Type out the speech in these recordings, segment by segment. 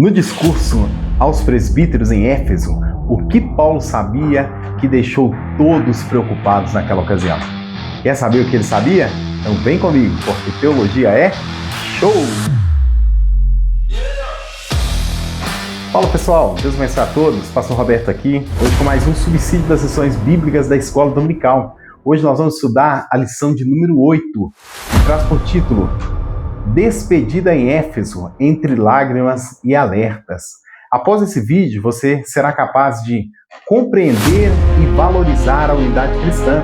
No discurso aos presbíteros em Éfeso, o que Paulo sabia que deixou todos preocupados naquela ocasião? Quer saber o que ele sabia? Então vem comigo, porque teologia é show! Fala pessoal, Deus abençoe a todos, Pastor Roberto aqui, hoje com mais um subsídio das lições bíblicas da Escola Dominical. Hoje nós vamos estudar a lição de número 8, que traz por título Despedida em Éfeso, entre lágrimas e alertas. Após esse vídeo, você será capaz de compreender e valorizar a unidade cristã,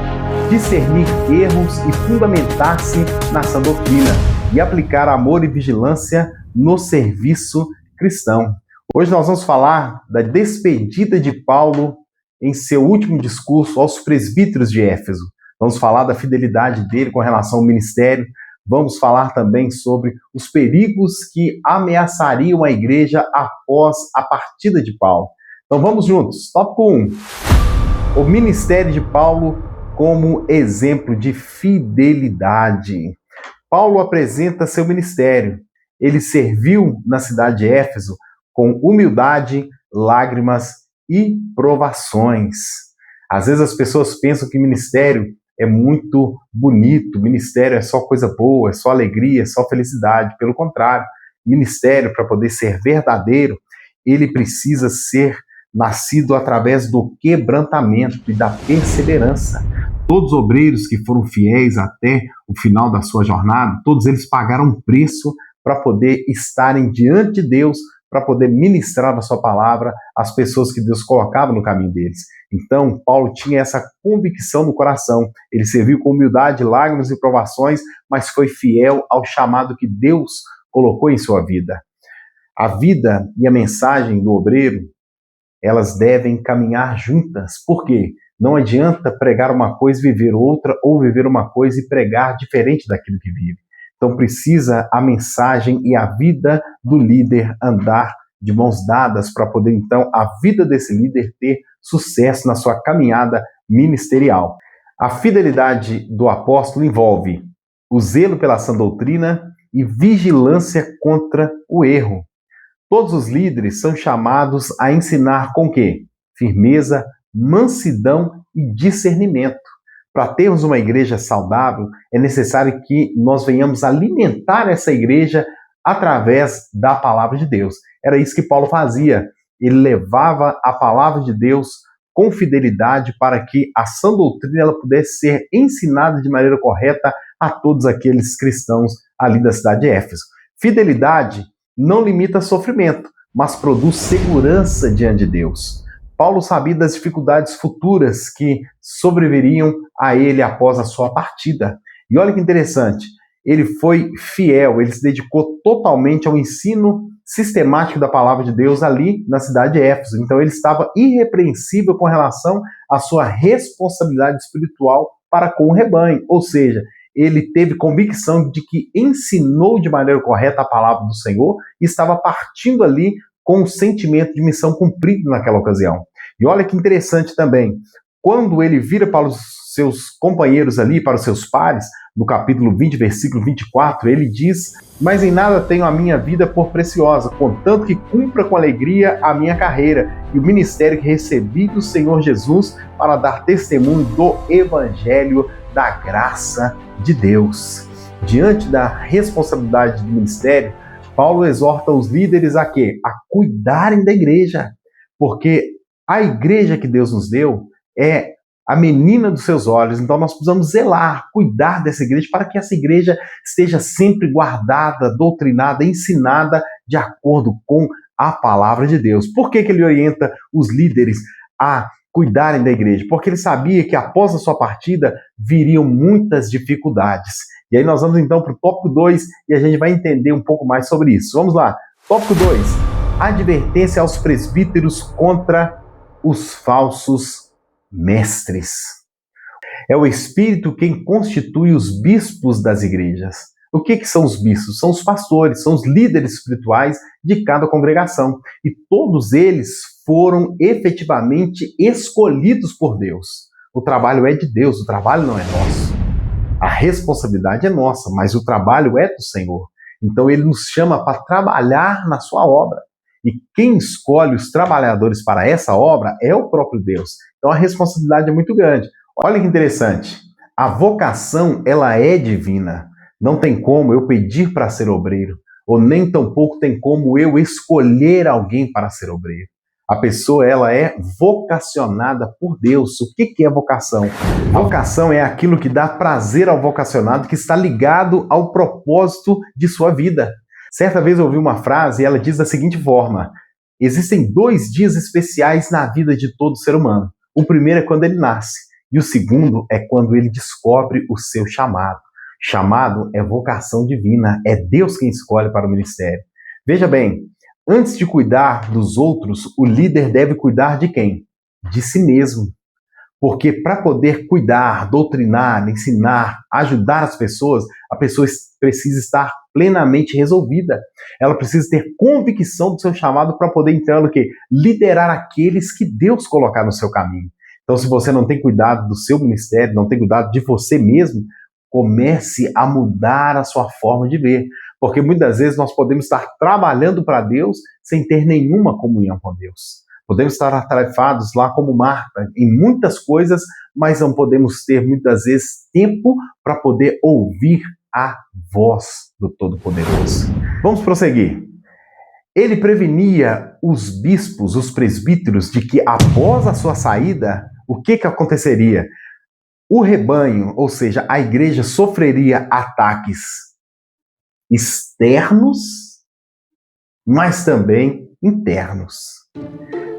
discernir erros e fundamentar-se na sã doutrina e aplicar amor e vigilância no serviço cristão. Hoje nós vamos falar da despedida de Paulo em seu último discurso aos presbíteros de Éfeso. Vamos falar da fidelidade dele com relação ao ministério. Vamos falar também sobre os perigos que ameaçariam a igreja após a partida de Paulo. Então vamos juntos. Tópico 1. O ministério de Paulo como exemplo de fidelidade. Paulo apresenta seu ministério. Ele serviu na cidade de Éfeso com humildade, lágrimas e provações. Às vezes as pessoas pensam que ministério é muito bonito, ministério é só coisa boa, é só alegria, é só felicidade. Pelo contrário, ministério, para poder ser verdadeiro, ele precisa ser nascido através do quebrantamento e da perseverança. Todos os obreiros que foram fiéis até o final da sua jornada, todos eles pagaram um preço para poder estarem diante de Deus, para poder ministrar a sua palavra às pessoas que Deus colocava no caminho deles. Então, Paulo tinha essa convicção no coração. Ele serviu com humildade, lágrimas e provações, mas foi fiel ao chamado que Deus colocou em sua vida. A vida e a mensagem do obreiro, elas devem caminhar juntas. Por quê? Não adianta pregar uma coisa e viver outra, ou viver uma coisa e pregar diferente daquilo que vive. Então precisa a mensagem e a vida do líder andar de mãos dadas para poder, então, a vida desse líder ter sucesso na sua caminhada ministerial. A fidelidade do apóstolo envolve o zelo pela sã doutrina e vigilância contra o erro. Todos os líderes são chamados a ensinar com quê? Firmeza, mansidão e discernimento. Para termos uma igreja saudável, é necessário que nós venhamos alimentar essa igreja através da palavra de Deus. Era isso que Paulo fazia. Ele levava a palavra de Deus com fidelidade para que a sã doutrina ela pudesse ser ensinada de maneira correta a todos aqueles cristãos ali da cidade de Éfeso. Fidelidade não limita sofrimento, mas produz segurança diante de Deus. Paulo sabia das dificuldades futuras que sobreviriam a ele após a sua partida. E olha que interessante, ele foi fiel, ele se dedicou totalmente ao ensino sistemático da palavra de Deus ali na cidade de Éfeso. Então ele estava irrepreensível com relação à sua responsabilidade espiritual para com o rebanho. Ou seja, ele teve convicção de que ensinou de maneira correta a palavra do Senhor e estava partindo ali com um sentimento de missão cumprido naquela ocasião. E olha que interessante também, quando ele vira para os seus companheiros ali, para os seus pares, no capítulo 20, versículo 24, ele diz: mas em nada tenho a minha vida por preciosa, contanto que cumpra com alegria a minha carreira e o ministério que recebi do Senhor Jesus para dar testemunho do Evangelho da graça de Deus. Diante da responsabilidade do ministério, Paulo exorta os líderes a quê? A cuidarem da igreja, porque a igreja que Deus nos deu é a menina dos seus olhos, então nós precisamos zelar, cuidar dessa igreja para que essa igreja esteja sempre guardada, doutrinada, ensinada de acordo com a palavra de Deus. Por que ele orienta os líderes a cuidarem da igreja? Porque ele sabia que após a sua partida viriam muitas dificuldades. E aí nós vamos então para o tópico 2 e a gente vai entender um pouco mais sobre isso. Vamos lá. Tópico 2. Advertência aos presbíteros contra os falsos mestres. É o Espírito quem constitui os bispos das igrejas. O que são os bispos? São os pastores, são os líderes espirituais de cada congregação. E todos eles foram efetivamente escolhidos por Deus. O trabalho é de Deus, o trabalho não é nosso. A responsabilidade é nossa, mas o trabalho é do Senhor. Então ele nos chama para trabalhar na sua obra. E quem escolhe os trabalhadores para essa obra é o próprio Deus. Então a responsabilidade é muito grande. Olha que interessante. A vocação, ela é divina. Não tem como eu pedir para ser obreiro, ou nem tampouco tem como eu escolher alguém para ser obreiro. A pessoa, ela é vocacionada por Deus. O que é vocação? Vocação é aquilo que dá prazer ao vocacionado, que está ligado ao propósito de sua vida. Certa vez eu ouvi uma frase e ela diz da seguinte forma: existem 2 dias especiais na vida de todo ser humano. O primeiro é quando ele nasce, e o segundo é quando ele descobre o seu chamado. Chamado é vocação divina, é Deus quem escolhe para o ministério. Veja bem, antes de cuidar dos outros, o líder deve cuidar de quem? De si mesmo. Porque para poder cuidar, doutrinar, ensinar, ajudar as pessoas, a pessoa precisa estar plenamente resolvida. Ela precisa ter convicção do seu chamado para poder, então, o quê? Liderar aqueles que Deus colocar no seu caminho. Então, se você não tem cuidado do seu ministério, não tem cuidado de você mesmo, comece a mudar a sua forma de ver. Porque muitas vezes nós podemos estar trabalhando para Deus sem ter nenhuma comunhão com Deus. Podemos estar atarefados lá como Marta em muitas coisas, mas não podemos ter muitas vezes tempo para poder ouvir a voz do Todo-Poderoso. Vamos prosseguir. Ele prevenia os bispos, os presbíteros, de que após a sua saída, o que aconteceria? O rebanho, ou seja, a igreja, sofreria ataques externos, mas também internos.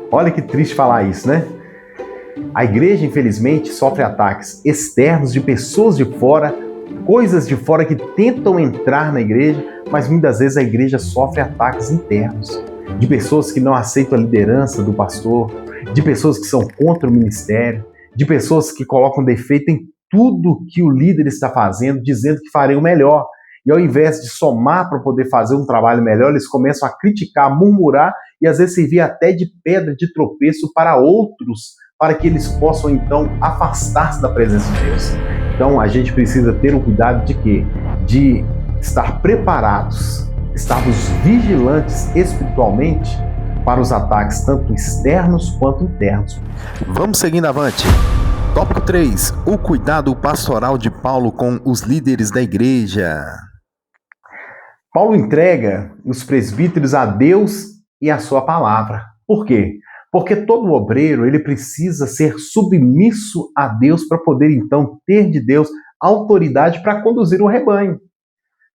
Olha que triste falar isso, né? A igreja, infelizmente, sofre ataques externos de pessoas de fora, coisas de fora que tentam entrar na igreja, mas muitas vezes a igreja sofre ataques internos, de pessoas que não aceitam a liderança do pastor, de pessoas que são contra o ministério, de pessoas que colocam defeito em tudo que o líder está fazendo, dizendo que farei o melhor. E ao invés de somar para poder fazer um trabalho melhor, eles começam a criticar, murmurar e às vezes servir até de pedra de tropeço para outros, para que eles possam então afastar-se da presença de Deus. Então a gente precisa ter o cuidado de quê? De estar preparados, estarmos vigilantes espiritualmente para os ataques tanto externos quanto internos. Vamos seguindo avante. Tópico 3. O cuidado pastoral de Paulo com os líderes da igreja. Paulo entrega os presbíteros a Deus e a sua palavra. Por quê? Porque todo obreiro ele precisa ser submisso a Deus para poder então ter de Deus autoridade para conduzir o rebanho.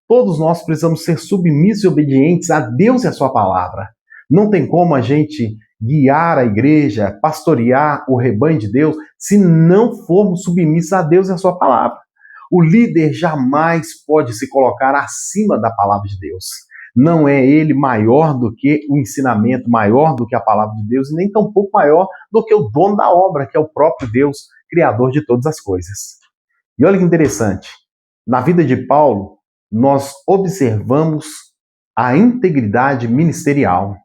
Todos nós precisamos ser submissos e obedientes a Deus e a sua palavra. Não tem como a gente guiar a igreja, pastorear o rebanho de Deus, se não formos submissos a Deus e a sua palavra. O líder jamais pode se colocar acima da palavra de Deus. Não é ele maior do que o ensinamento, maior do que a palavra de Deus, e nem tampouco maior do que o dono da obra, que é o próprio Deus, criador de todas as coisas. E olha que interessante, na vida de Paulo, nós observamos a integridade ministerial.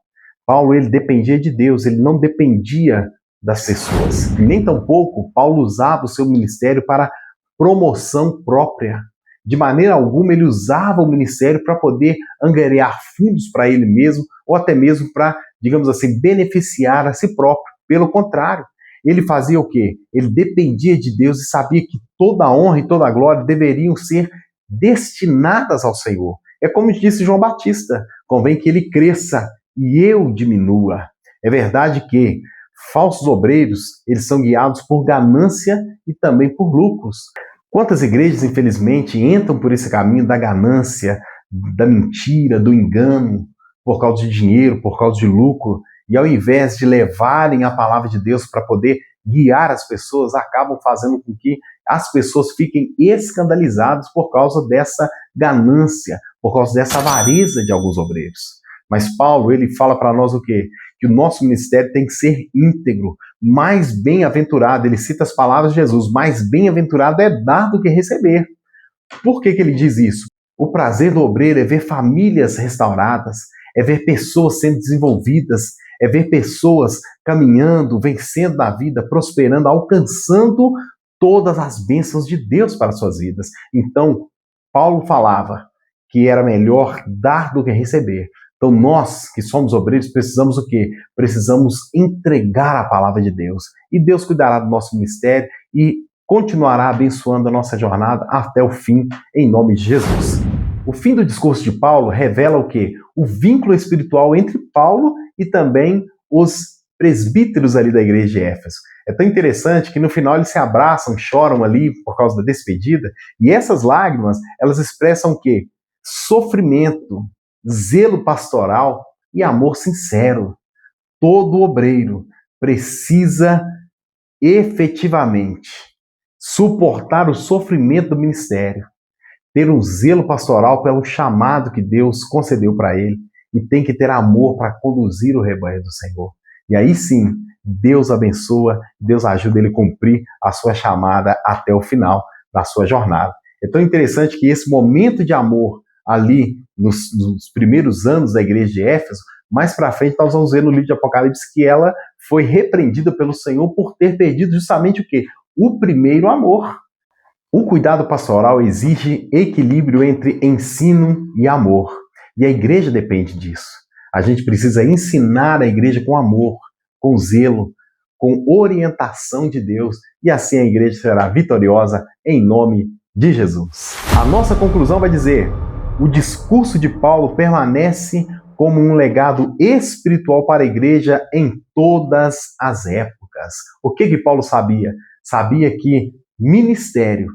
Paulo, ele dependia de Deus, ele não dependia das pessoas. E nem tampouco Paulo usava o seu ministério para promoção própria. De maneira alguma ele usava o ministério para poder angariar fundos para ele mesmo, ou até mesmo para, digamos assim, beneficiar a si próprio. Pelo contrário, ele fazia o quê? Ele dependia de Deus e sabia que toda a honra e toda a glória deveriam ser destinadas ao Senhor. É como disse João Batista, convém que ele cresça e eu diminua. É verdade que falsos obreiros, eles são guiados por ganância e também por lucros. Quantas igrejas, infelizmente, entram por esse caminho da ganância, da mentira, do engano, por causa de dinheiro, por causa de lucro, e ao invés de levarem a palavra de Deus para poder guiar as pessoas, acabam fazendo com que as pessoas fiquem escandalizadas por causa dessa ganância, por causa dessa avareza de alguns obreiros. Mas Paulo, ele fala para nós o quê? Que o nosso ministério tem que ser íntegro, mais bem-aventurado. Ele cita as palavras de Jesus, mais bem-aventurado é dar do que receber. Por que ele diz isso? O prazer do obreiro é ver famílias restauradas, é ver pessoas sendo desenvolvidas, é ver pessoas caminhando, vencendo na vida, prosperando, alcançando todas as bênçãos de Deus para suas vidas. Então, Paulo falava que era melhor dar do que receber. Então nós que somos obreiros precisamos o quê? Precisamos entregar a palavra de Deus. E Deus cuidará do nosso ministério e continuará abençoando a nossa jornada até o fim, em nome de Jesus. O fim do discurso de Paulo revela o quê? O vínculo espiritual entre Paulo e também os presbíteros ali da igreja de Éfeso. É tão interessante que no final eles se abraçam, choram ali por causa da despedida, e essas lágrimas, elas expressam o quê? Sofrimento, zelo pastoral e amor sincero. Todo obreiro precisa efetivamente suportar o sofrimento do ministério, ter um zelo pastoral pelo chamado que Deus concedeu para ele e tem que ter amor para conduzir o rebanho do Senhor. E aí sim, Deus abençoa, Deus ajuda ele a cumprir a sua chamada até o final da sua jornada. É tão interessante que esse momento de amor ali nos primeiros anos da igreja de Éfeso, mais para frente nós vamos ver no livro de Apocalipse que ela foi repreendida pelo Senhor por ter perdido justamente o quê? O primeiro amor. O cuidado pastoral exige equilíbrio entre ensino e amor. E a igreja depende disso. A gente precisa ensinar a igreja com amor, com zelo, com orientação de Deus, e assim a igreja será vitoriosa em nome de Jesus. A nossa conclusão vai dizer: o discurso de Paulo permanece como um legado espiritual para a igreja em todas as épocas. O que Paulo sabia? Sabia que ministério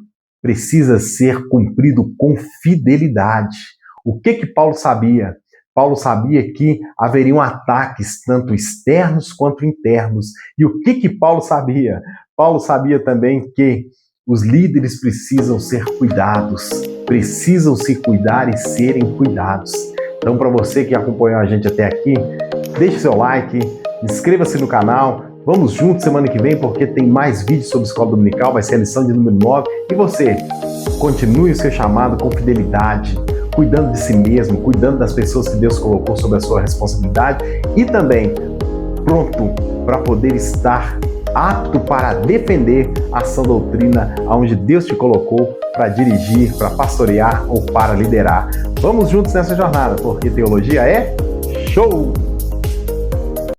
precisa ser cumprido com fidelidade. O que Paulo sabia? Paulo sabia que haveriam ataques tanto externos quanto internos. E o que Paulo sabia? Paulo sabia também que os líderes precisam ser cuidados, precisam se cuidar e serem cuidados. Então, para você que acompanhou a gente até aqui, deixe seu like, inscreva-se no canal. Vamos juntos semana que vem, porque tem mais vídeos sobre escola dominical, vai ser a lição de número 9. E você, continue o seu chamado com fidelidade, cuidando de si mesmo, cuidando das pessoas que Deus colocou sob a sua responsabilidade e também pronto para poder estar apto para defender a sã doutrina aonde Deus te colocou para dirigir, para pastorear ou para liderar. Vamos juntos nessa jornada, porque teologia é show!